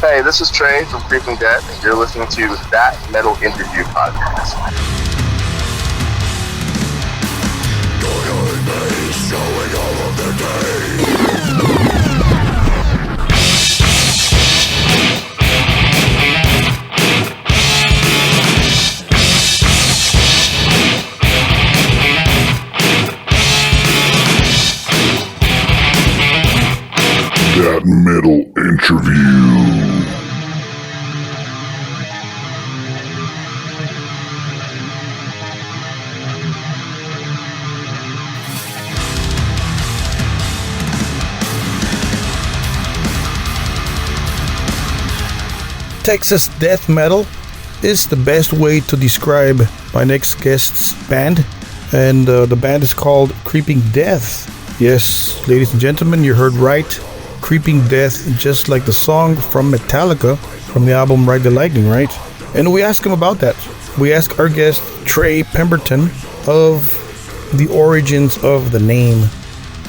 Hey, this is Trey from Creeping Death, and you're listening to That Metal Interview Podcast. Showing all of the day. That Metal Interview. Texas death metal is the best way to describe my next guest's band, and the band is called Creeping Death. Yes, ladies and gentlemen, you heard right. Creeping Death, just like the song from Metallica from the album Ride the Lightning, right? And we asked him about that. We asked our guest Trey Pemberton of the origins of the name,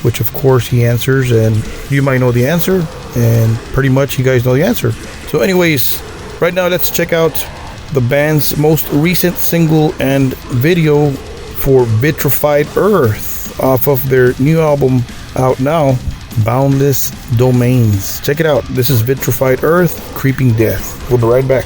which of course he answers, and you might know the answer, and pretty much you guys know the answer. So anyways, right now let's check out the band's most recent single and video for Vitrified Earth off of their new album out now, Boundless Domains. Check it out. This is Vitrified Earth, Creeping Death. We'll be right back.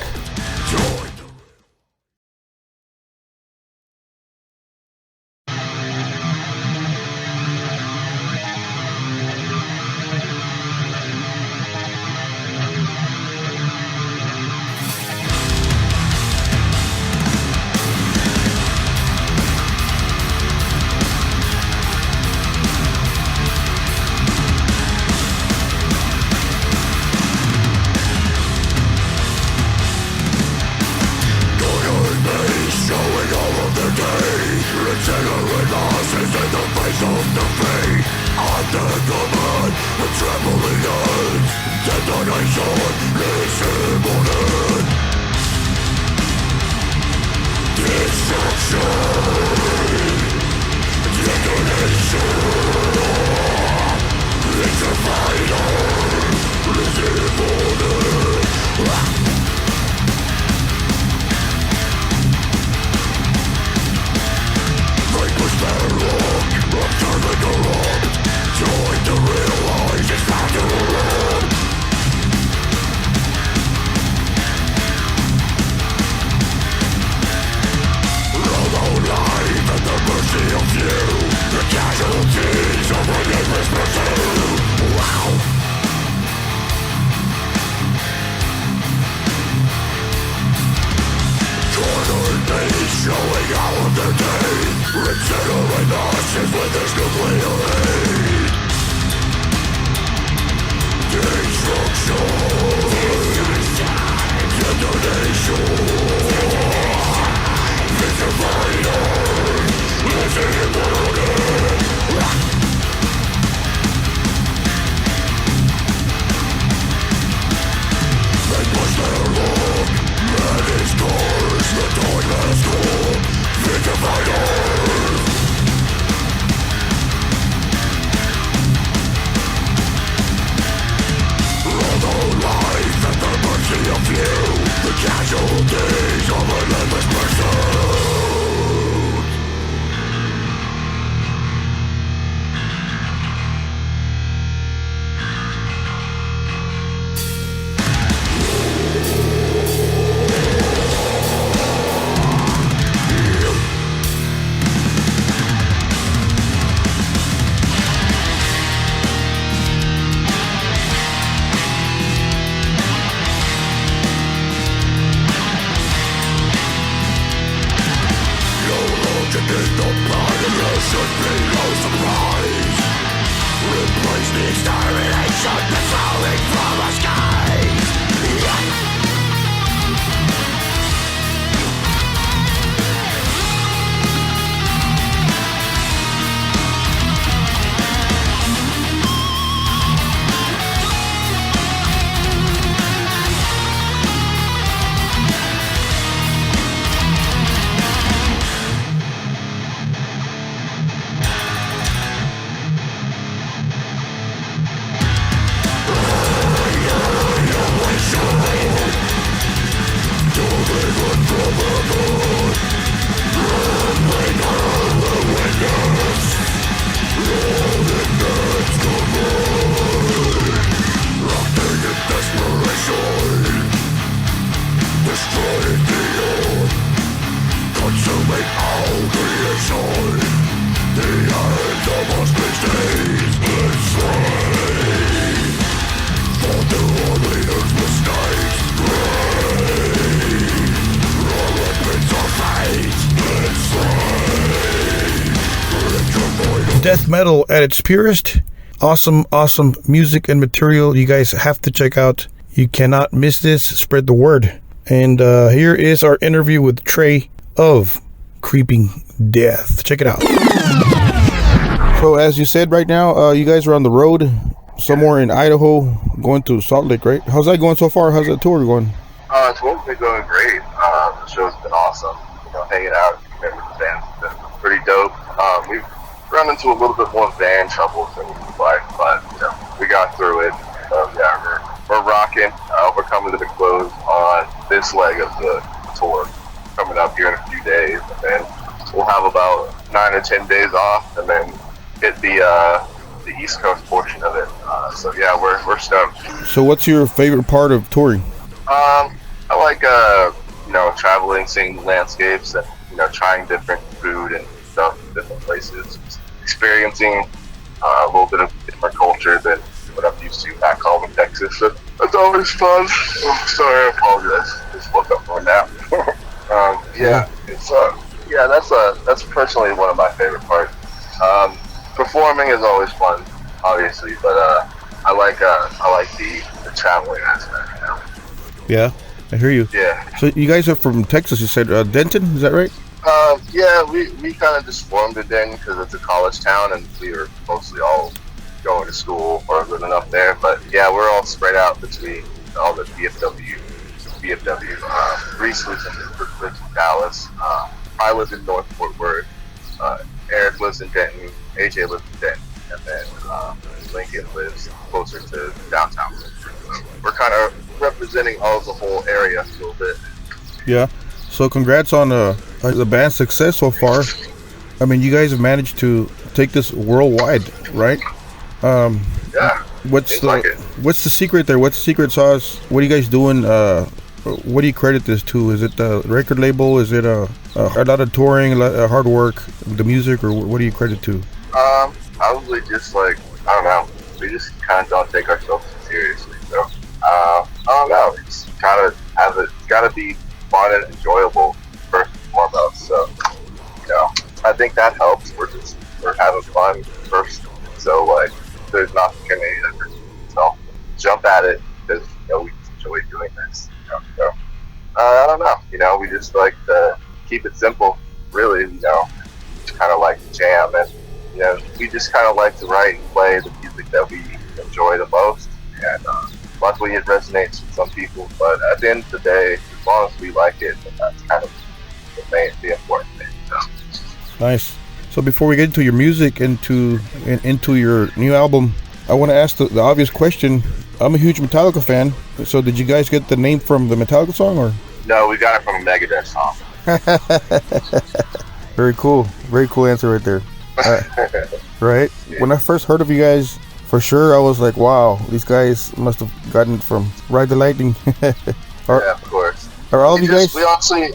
Death metal at its purest. Awesome music and material you guys have to check out. You cannot miss this. Spread the word. And here is our interview with Trey of Creeping Death. Check it out. So as you said, right now, you guys are on the road somewhere in Idaho, going to Salt Lake, right? How's that going so far? How's that tour going? Tour's been going great. The show's been awesome. Hanging out, members of the band's been pretty dope. We've run into a little bit more van trouble than we would like, but we got through it. We're rocking. We're coming to the close on this leg of the tour, coming up here in a few days, and then we'll have about 9 or 10 days off, and then hit the East Coast portion of it. So yeah, we're stoked. So what's your favorite part of touring? I like traveling, seeing the landscapes, and trying different food and stuff in different places, just experiencing a little bit of different culture than what I'm used to back home in Texas. So that's always fun. I'm sorry, I apologize. Just woke up for a nap. That's personally one of my favorite parts. Performing is always fun, obviously, but I like the traveling aspect. Yeah, I hear you. Yeah. So you guys are from Texas, you said Denton, is that right? Yeah, we kind of just formed it then because it's a college town and we were mostly all going to school or living up there. But yeah, we're all spread out between all the VFW. Reese lives in Dallas. I live in North Fort Worth. Eric lives in Denton. AJ lives in Denton. And then Lincoln lives closer to downtown. So we're kind of representing all the whole area a little bit. Yeah. So congrats on the band's success so far. I mean, you guys have managed to take this worldwide, right? Yeah. What's the secret there? What's the secret sauce? What are you guys doing? What do you credit this to? Is it the record label? Is it a lot of touring, a lot of hard work, the music, or what do you credit to? Probably just I don't know. We just kind of don't take ourselves too seriously. So I don't know. We just kind of have it. It's got to be fun and enjoyable first and foremost. So I think that helps. We're having fun first. So there's an opportunity to jump at it because we just enjoy doing this. So I don't know. We just like to keep it simple. Really, just kind of like to jam, and we just kind of like to write and play the music that we enjoy the most. And luckily, it resonates with some people. But at the end of the day, as long as we like it, then that's kind of the important thing. Nice. So before we get into your music, into your new album, I want to ask the obvious question. I'm a huge Metallica fan. So did you guys get the name from the Metallica song, or? No, we got it from a Megadeth song. Very cool answer right there. Right? Yeah. When I first heard of you guys, for sure, I was like, wow, these guys must have gotten it from Ride the Lightning. Yeah, of course. Are all of you guys? We honestly,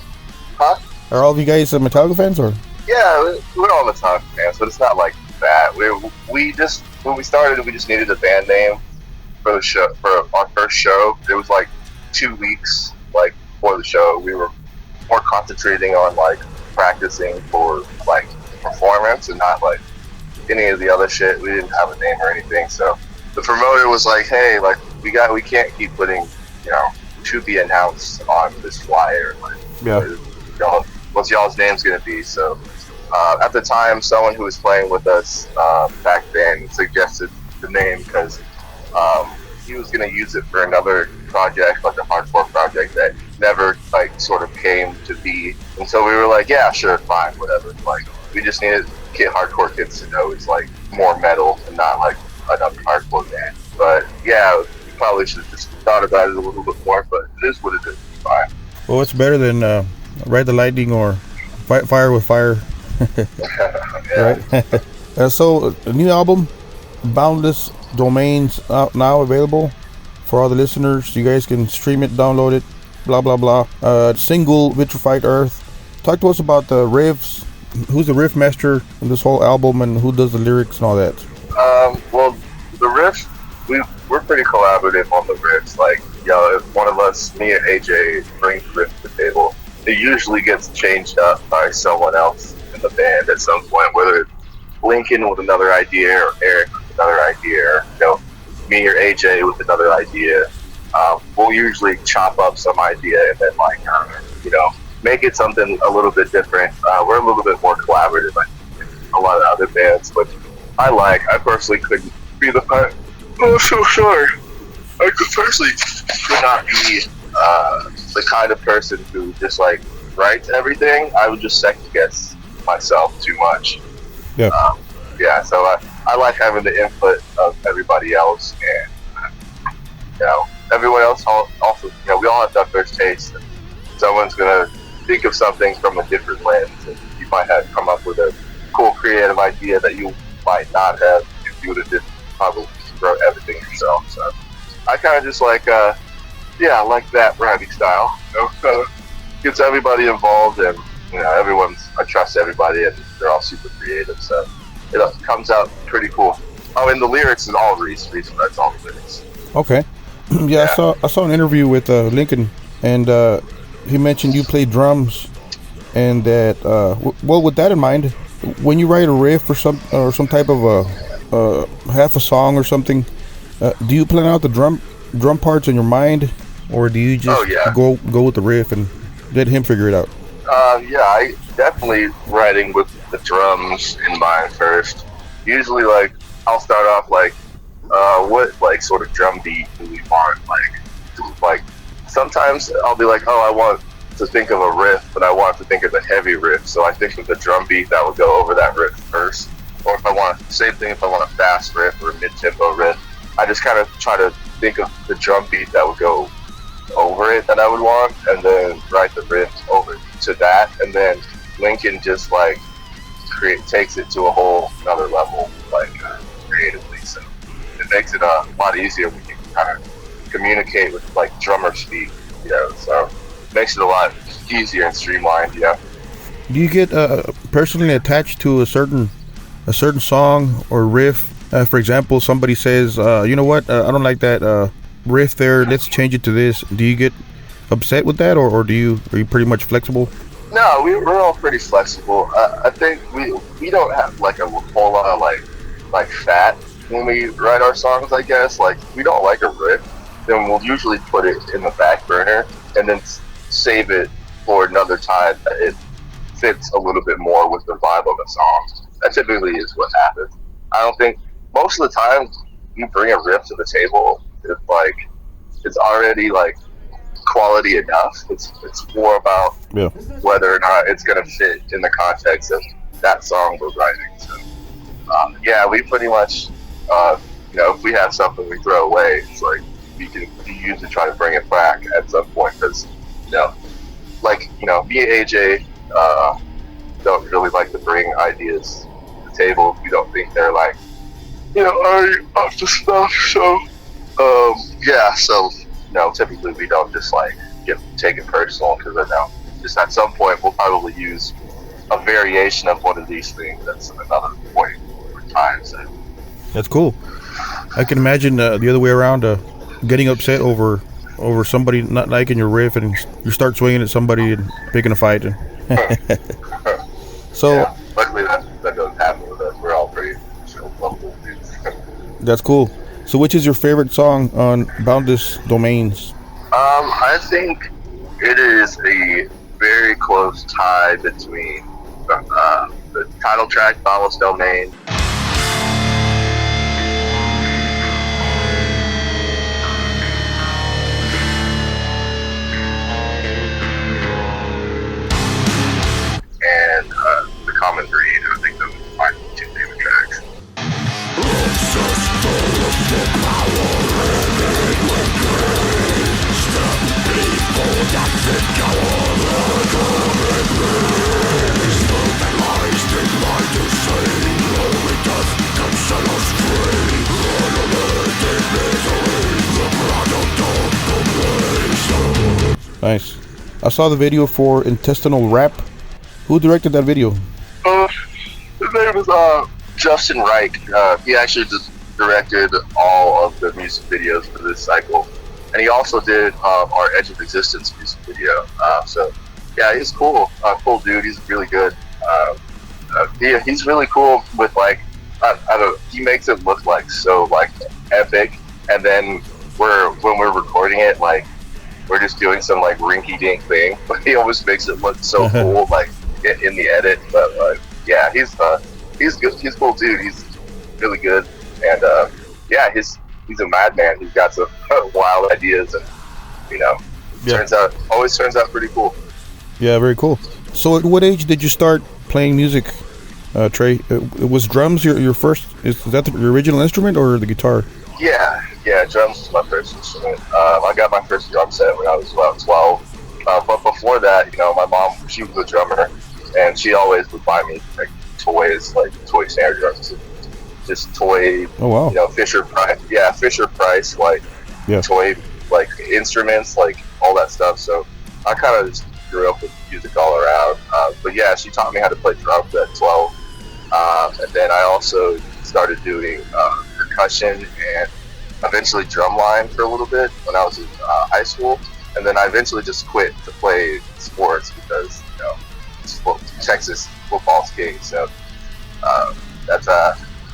huh? Are all of you guys Metallica fans, or? Yeah, we're all Metallica fans, but it's not like that. We just when we started, we just needed a band name for the show, for our first show. It was 2 weeks before the show. We were more concentrating on practicing for performance and not any of the other shit. We didn't have a name or anything, so the promoter was like, "Hey, we can't keep putting to be announced on this flyer. What's y'all's name's gonna be?" So at the time, someone who was playing with us back then suggested the name because he was gonna use it for another project, a hardcore project that never sort of came to be. And so we were like, yeah, sure, fine, whatever. We just needed hardcore kids to know it's more metal and not another hardcore band. But yeah, we probably should have just thought about it a little bit more, but it is what it is. It's fine. Well, it's better than Ride the Lightning or Fire with Fire. Right? So a new album, Boundless Domain's out now, available for all the listeners. You guys can stream it, download it, blah blah blah. Single, Vitrified Earth. Talk to us about the riffs. Who's the riff master in this whole album, and who does the lyrics and all that? Well, the riffs, we're pretty collaborative on the riffs. If one of us, me or AJ, brings the riff to the table, it usually gets changed up by someone else in the band at some point, whether Lincoln with another idea, or Eric with another idea, or, me or AJ with another idea. We'll usually chop up some idea and then make it something a little bit different. We're a little bit more collaborative than a lot of other bands, but I personally couldn't be the part. Oh, so sorry. I personally could not be the kind of person who just writes everything. I would just second guess myself too much. Yeah. So I like having the input of everybody else, and everyone else also, we all have diverse tastes. And someone's gonna think of something from a different lens, and you might have come up with a cool creative idea that you might not have if you would have just probably wrote everything yourself. So I kind of just like that writing style. Gets everybody involved, and I trust everybody, and they're all super creative, so it comes out pretty cool. Oh, and the lyrics is all Reese writes all the lyrics. Okay. Yeah. I saw an interview with Lincoln, and he mentioned you play drums, and that with that in mind, when you write a riff or some type of half a song or something, do you plan out the drum parts in your mind, or do you just go with the riff and let him figure it out? I definitely writing with the drums in mind first. Usually, I'll start off what sort of drum beat do we want? Sometimes I'll be I want to think of a riff, but I want to think of a heavy riff, so I think of the drum beat that would go over that riff first. Or if I want a fast riff or a mid-tempo riff, I just kind of try to think of the drum beat that would go over it that I would want, and then write the riff over to that, and then Lincoln just takes it to a whole another level, creatively. So it makes it a lot easier when you can kind of communicate with drummer speak, so it makes it a lot easier and streamlined. Do you get personally attached to a certain song or riff? For example, somebody says, you know what, I don't like that riff there, let's change it to this. Do you get upset with that, or are you pretty much flexible? No, we're all pretty flexible. I think we don't have a whole lot of fat when we write our songs, I guess. We don't like a riff, then we'll usually put it in the back burner and then save it for another time that it fits a little bit more with the vibe of the song. That typically is what happens. I don't think most of the time you bring a riff to the table, it's already quality enough. It's more about whether or not it's going to fit in the context of that song we're writing. So we pretty much if we have something we throw away, it's we usually try to bring it back at some point, because me and AJ don't really like to bring ideas to the table if we don't think they're already up to stuff. So typically we don't just take it personal, because I know just at some point we'll probably use a variation of one of these things. That's another point over time. So that's cool. I can imagine the other way around, getting upset over somebody not liking your riff, and you start swinging at somebody and picking a fight. So luckily that doesn't happen with us. We're all pretty lovable dudes. That's cool. So which is your favorite song on Boundless Domains? I think it is a very close tie between the title track, Boundless Domain, and The Common Breed. I think those are my two favorite tracks. Nice. I saw the video for Intestinal Rap. Who directed that video? His name is Justin Reich. He actually just directed all of the music videos for this cycle, and he also did our Edge of Existence music video. So yeah, he's cool. Cool dude. He's really good. he's really cool with like I don't. He makes it look like so like epic, and then when we're recording it, like we're just doing some like rinky dink thing, but he always makes it look so cool, like in the edit. But yeah, he's good. He's a cool dude. He's really good, and yeah, he's a madman. He's got some wild ideas, and you know, always turns out pretty cool. Yeah, very cool. So, at what age did you start playing music, Trey? Was drums your first? Is that your original instrument or the guitar? Yeah, drums was my first instrument. I got my first drum set when I was about 12. But before that, you know, my mom, she was a drummer, and she always would buy me like toys, like toy snare drums, and just toy. Oh wow. You know, Fisher Price, like toy, like instruments, like all that stuff. So I kind of just grew up with music all around. But yeah, she taught me how to play drums at 12, and then I also started doing percussion and eventually drumline for a little bit when I was in high school, and then I eventually just quit to play sports because you know Texas football's king. So that's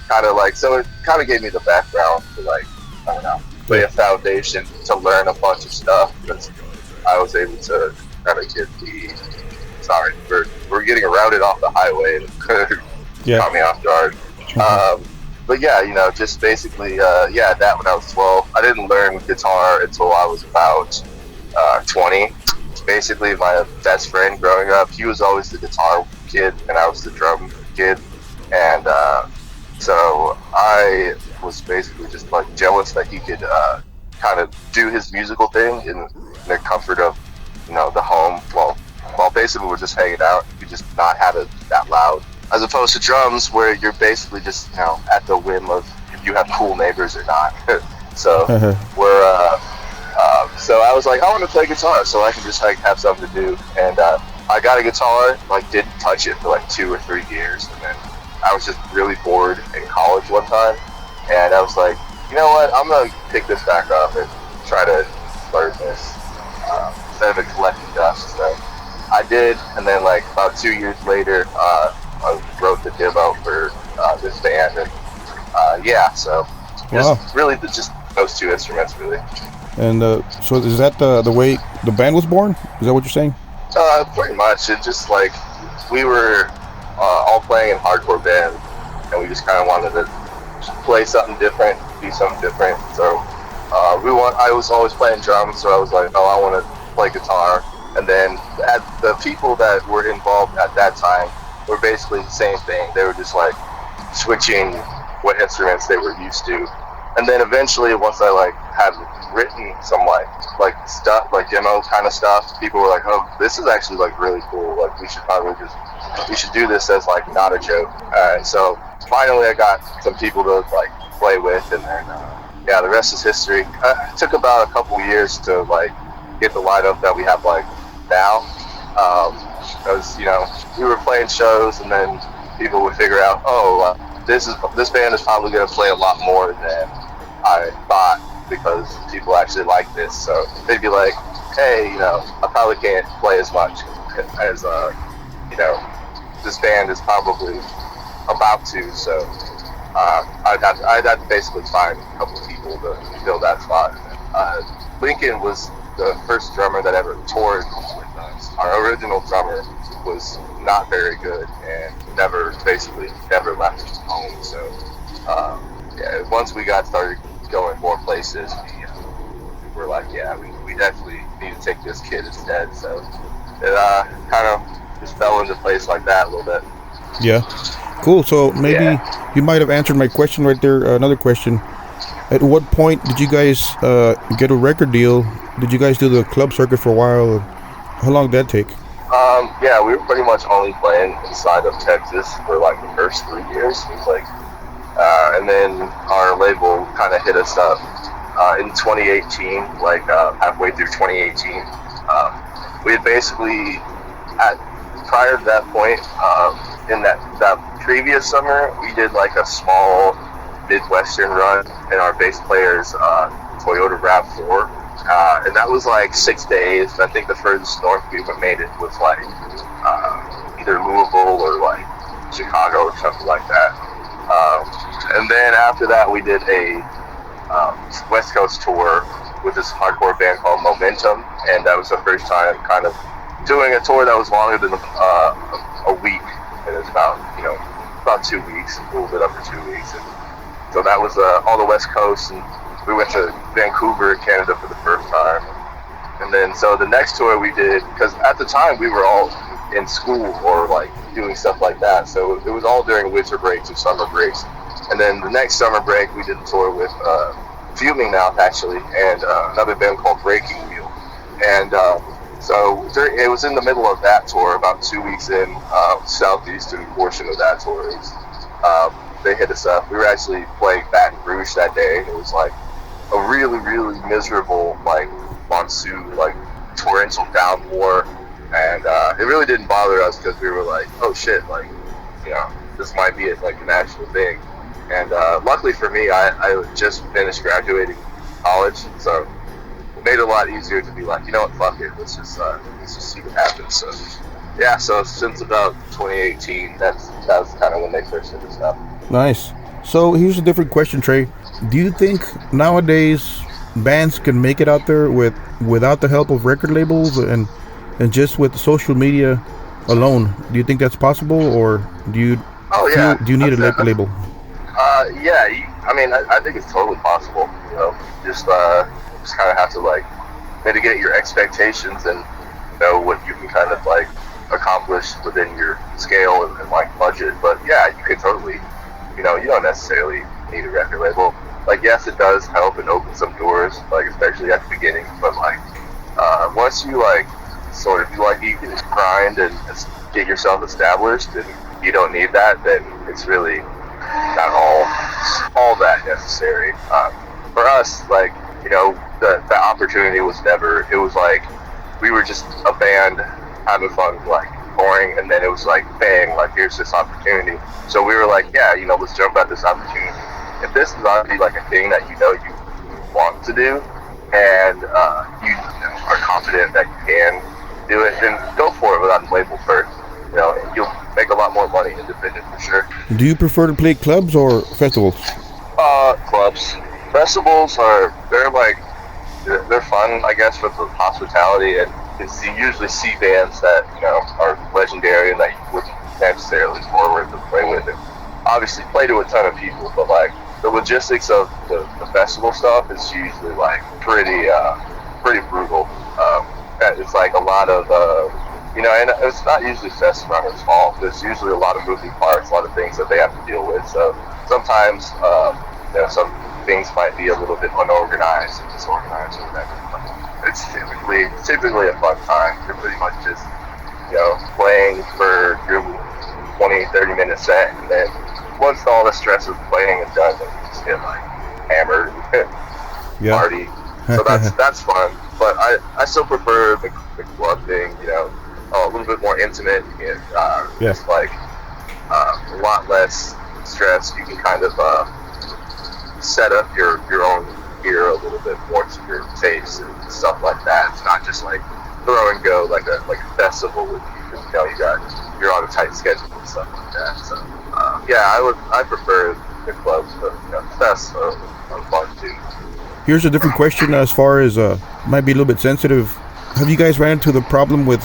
kind of like, so it kind of gave me the background to like, I don't know, lay a foundation to learn a bunch of stuff, because I was able to kind of get sorry, we're getting routed off the highway and caught me off guard. But yeah, you know, just basically, that when I was 12. I didn't learn guitar until I was about 20. Basically, my best friend growing up, he was always the guitar kid, and I was the drum kid. And so I was basically just like jealous that he could kind of do his musical thing in the comfort of, you know, the home. While basically we're just hanging out, you just not have it that loud. As opposed to drums, where you're basically just, you know, at the whim of if you have cool neighbors or not. So so I was like, I want to play guitar, so I can just like have something to do. And I got a guitar, like didn't touch it for like 2 or 3 years, and then I was just really bored in college one time, and I was like, you know what, I'm gonna pick this back up and try to learn this instead of it collecting dust. So I did, and then like about 2 years later, I wrote the demo for this band, and so just really just those two instruments, really. And so is that the way the band was born? Is that what you're saying? Pretty much. It just like we were all playing in hardcore band, and we just kind of wanted to play something different, do something different. So I was always playing drums, so I was like, I want to play guitar. And then the people that were involved at that time were basically the same thing. They were just like switching what instruments they were used to. And then eventually, once I like had written some like stuff, like demo kind of stuff, people were like, "Oh, this is actually like really cool. Like we should do this as like not a joke." And so finally, I got some people to like play with, and then the rest is history. It took about a couple years to like get the lineup that we have like now. Because you know, we were playing shows, and then people would figure out, this band is probably going to play a lot more than I thought, because people actually like this. So they'd be like, hey, you know, I probably can't play as much as you know, this band is probably about to. So I'd have to basically find a couple of people to fill that spot. Lincoln was the first drummer that ever toured with us. Our original drummer was not very good and never left home. So once we got started going more places, we were like, we definitely need to take this kid instead. So it kind of just fell into place like that a little bit. Yeah, cool. So maybe you might have answered my question right there. Another question: at what point did you guys get a record deal? Did you guys do the club circuit for a while? How long did that take? We were pretty much only playing inside of Texas for like the first 3 years. It was like, and then our label kind of hit us up in 2018, like halfway through 2018. We had basically, prior to that point, in that previous summer, we did like a small Midwestern run in our bass player's Toyota RAV4. And that was like 6 days. I think the furthest north we made it was like either Louisville or like Chicago or something like that. And then after that, we did a West Coast tour with this hardcore band called Momentum, and that was the first time kind of doing a tour that was longer than a week, and it's about 2 weeks, a little bit over 2 weeks, and so that was all the West Coast, and we went to Vancouver, Canada for the first time, and then so the next tour we did, because at the time we were all in school or like doing stuff like that, so it was all during winter breaks or summer breaks, and then the next summer break we did a tour with Fuming Mouth actually, and another band called Breaking Wheel, and so it was in the middle of that tour, about 2 weeks in, southeastern portion of that tour. They hit us up. We were actually playing Baton Rouge that day, and it was like a really, really miserable like monsoon, like torrential downpour, and it really didn't bother us because we were like, oh shit, like this might be like an actual thing. And luckily for me, I just finished graduating college, so it made it a lot easier to be like, you know what, fuck it, let's just see what happens. So yeah, so since about 2018, that was kind of when they first hit us up. Nice. So here's a different question, Trey. Do you think nowadays bands can make it out there without the help of record labels and just with social media alone? Do you think that's possible, or do you need a record label? Yeah, I mean, I think it's totally possible. Just kind of have to like mitigate your expectations and know what you can kind of like accomplish within your scale and like budget. But yeah, you could totally, you don't necessarily need a record label. Like, yes, it does help and open some doors, like especially at the beginning. But like, once you like sort of you can just grind and get yourself established, and you don't need that, then it's really not all that necessary. For us, like, the opportunity was never, it was like we were just a band having fun, like touring, and then it was like, bang, like here's this opportunity. So we were like, yeah, let's jump at this opportunity. If this is already like a thing that you want to do, and you are confident that you can do it, then go for it without a label first. You'll make a lot more money independent for sure. Do you prefer to play clubs or festivals? Clubs. Festivals they're fun, I guess, for the hospitality, and you usually see bands that are legendary and that you wouldn't necessarily forward to play with, and obviously play to a ton of people. But like the logistics of the festival stuff is usually like pretty brutal. It's like a lot of and it's not usually fest runners' fault. There's usually a lot of moving parts, a lot of things that they have to deal with. So sometimes some things might be a little bit unorganized and disorganized or whatever. But it's typically a fun time. You're pretty much just playing for your 20-30 minute set, and then once all the stress of playing is done, then you just get like hammered and party. So that's fun. But I still prefer the club thing. A little bit more intimate. Just like a lot less stress. You can kind of set up your own gear a little bit more to your taste and stuff like that. It's not just like throw and go like a festival with you're on a tight schedule and stuff like that. So I prefer the clubs, but fests are fun too. Here's a different question as far as might be a little bit sensitive. Have you guys ran into the problem with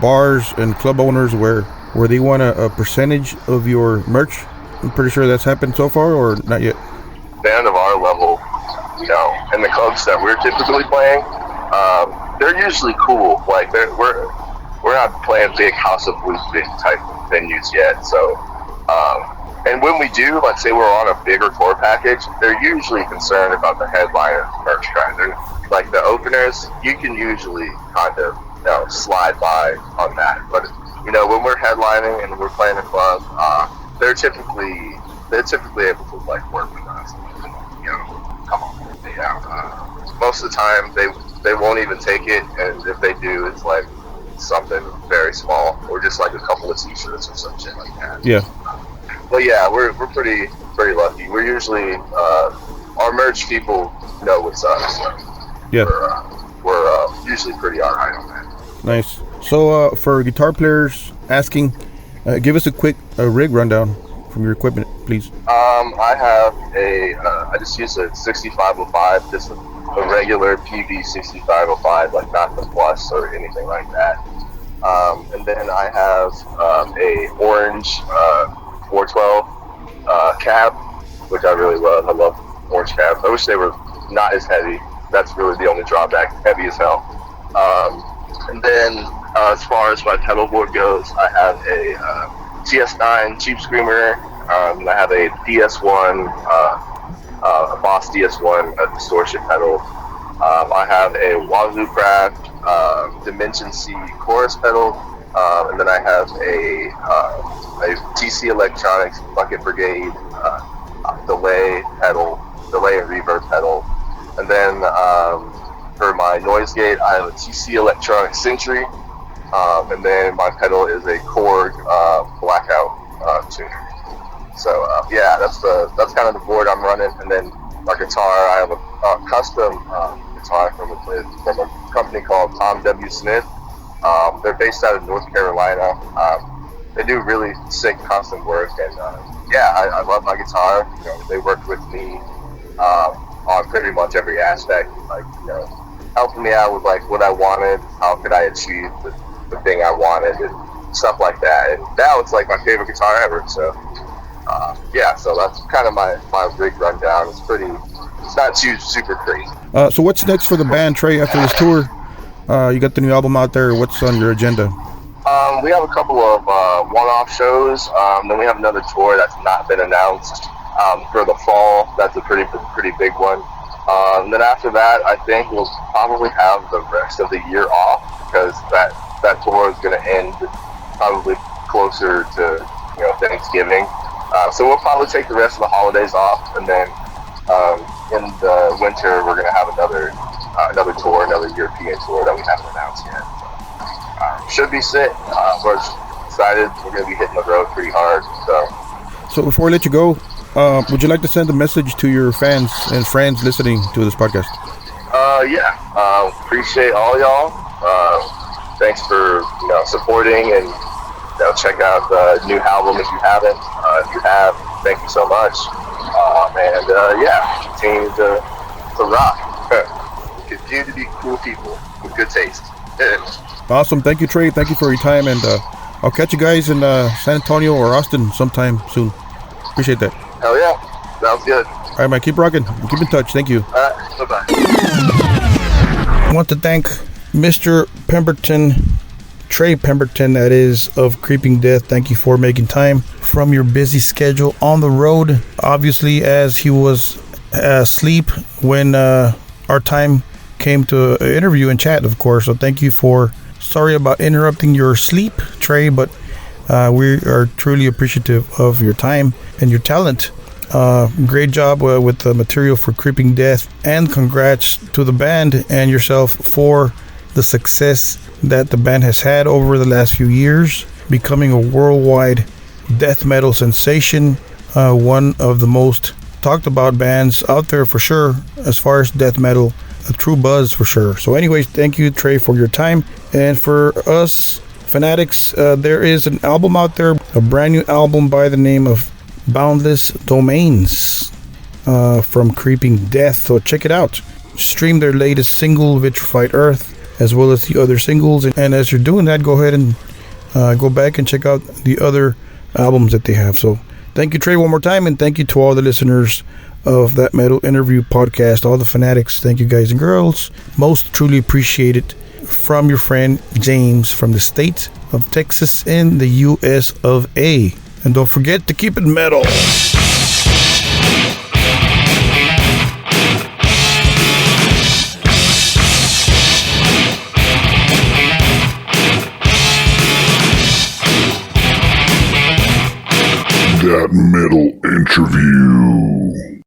bars and club owners where they want a percentage of your merch? I'm pretty sure that's happened so far, or not yet? Band of our level, and the clubs that we're typically playing, they're usually cool. Like we're not playing big House of Blues type venues yet. So, and when we do, let's say we're on a bigger tour package, they're usually concerned about the headliner merch kind. Like the openers, you can usually kind of slide by on that. But when we're headlining and we're playing a club, they're typically able to like work with us. Come on. Most of the time they won't even take it, and if they do, it's like something very small or just like a couple of t-shirts or some shit like that. Yeah. But yeah, we're pretty lucky. We're usually our merch people know what's up, so yeah, we're usually pretty alright on that. Nice. So for guitar players asking, Give us a quick rig rundown from your equipment, please. I have I just use a 6505, just a regular PV 6505, like not the Plus or anything like that. And then I have a orange 412 cab, which I really love. I love orange cabs. I wish they were not as heavy. That's really the only drawback. Heavy as hell. And then as far as my pedal board goes, I have a TS9 Cheap Screamer. And I have a DS1, a Boss DS1 distortion pedal. I have a Wazoo Craft Dimension C chorus pedal, and then I have a TC Electronics Bucket Brigade delay and reverb pedal. And then for my noise gate, I have a TC Electronics Sentry, and then my pedal is a Korg Blackout tuner. So yeah, that's kind of the board I'm running. And then my guitar, I have a custom guitar from a company called Tom W. Smith. They're based out of North Carolina. They do really sick custom work, and yeah, I love my guitar. You know, they worked with me on pretty much every aspect, like, you know, helping me out with like what I wanted, how could I achieve the thing I wanted, and stuff like that. And now it's like my favorite guitar ever. So yeah, so that's kind of my rig rundown. It's not too super crazy. So what's next for the band, Trey, after this tour? You got the new album out there. What's on your agenda? We have a couple of one-off shows. Then we have another tour that's not been announced for the fall. That's a pretty big one. And then after that, I think we'll probably have the rest of the year off, because that tour is going to end probably closer to, you know, Thanksgiving. So we'll probably take the rest of the holidays off, and then in the winter we're going to have another tour, another European tour that we haven't announced yet. Should be sick. We're excited. We're going to be hitting the road pretty hard. So before I let you go, would you like to send a message to your fans and friends listening to this podcast? Yeah. Appreciate all y'all. Thanks for, you know, supporting, and, you know, check out the new album if you haven't. If you have, thank you so much. And yeah, continue to rock. Continue to be cool people with good taste. Awesome. Thank you, Trey. Thank you for your time, and I'll catch you guys in San Antonio or Austin sometime soon. Appreciate that. Hell yeah. Sounds good. All right, man. Keep rocking. Keep in touch. Thank you. All right. Bye-bye. I want to thank Mr. Pemberton, Trey Pemberton, that is, of Creeping Death. Thank you for making time from your busy schedule on the road, obviously, as he was asleep when our time came to interview and chat, of course. So thank you sorry about interrupting your sleep, Trey, but we are truly appreciative of your time and your talent. Great job with the material for Creeping Death, and congrats to the band and yourself for the success that the band has had over the last few years, becoming a worldwide death metal sensation, one of the most talked about bands out there for sure, as far as death metal, a true buzz for sure. So anyways, thank you, Trey, for your time. And for us fanatics, there is an album out there, a brand new album by the name of Boundless Domains from Creeping Death. So check it out. Stream their latest single, Vitrified Earth, as well as the other singles. And as you're doing that, go ahead and go back and check out the other albums that they have. So thank you, Trey, one more time, and thank you to all the listeners of That Metal Interview podcast, all the fanatics. Thank you, guys and girls. Most truly appreciate it. From your friend James from the state of Texas in the US of A. And don't forget to keep it metal. That Metal Interview.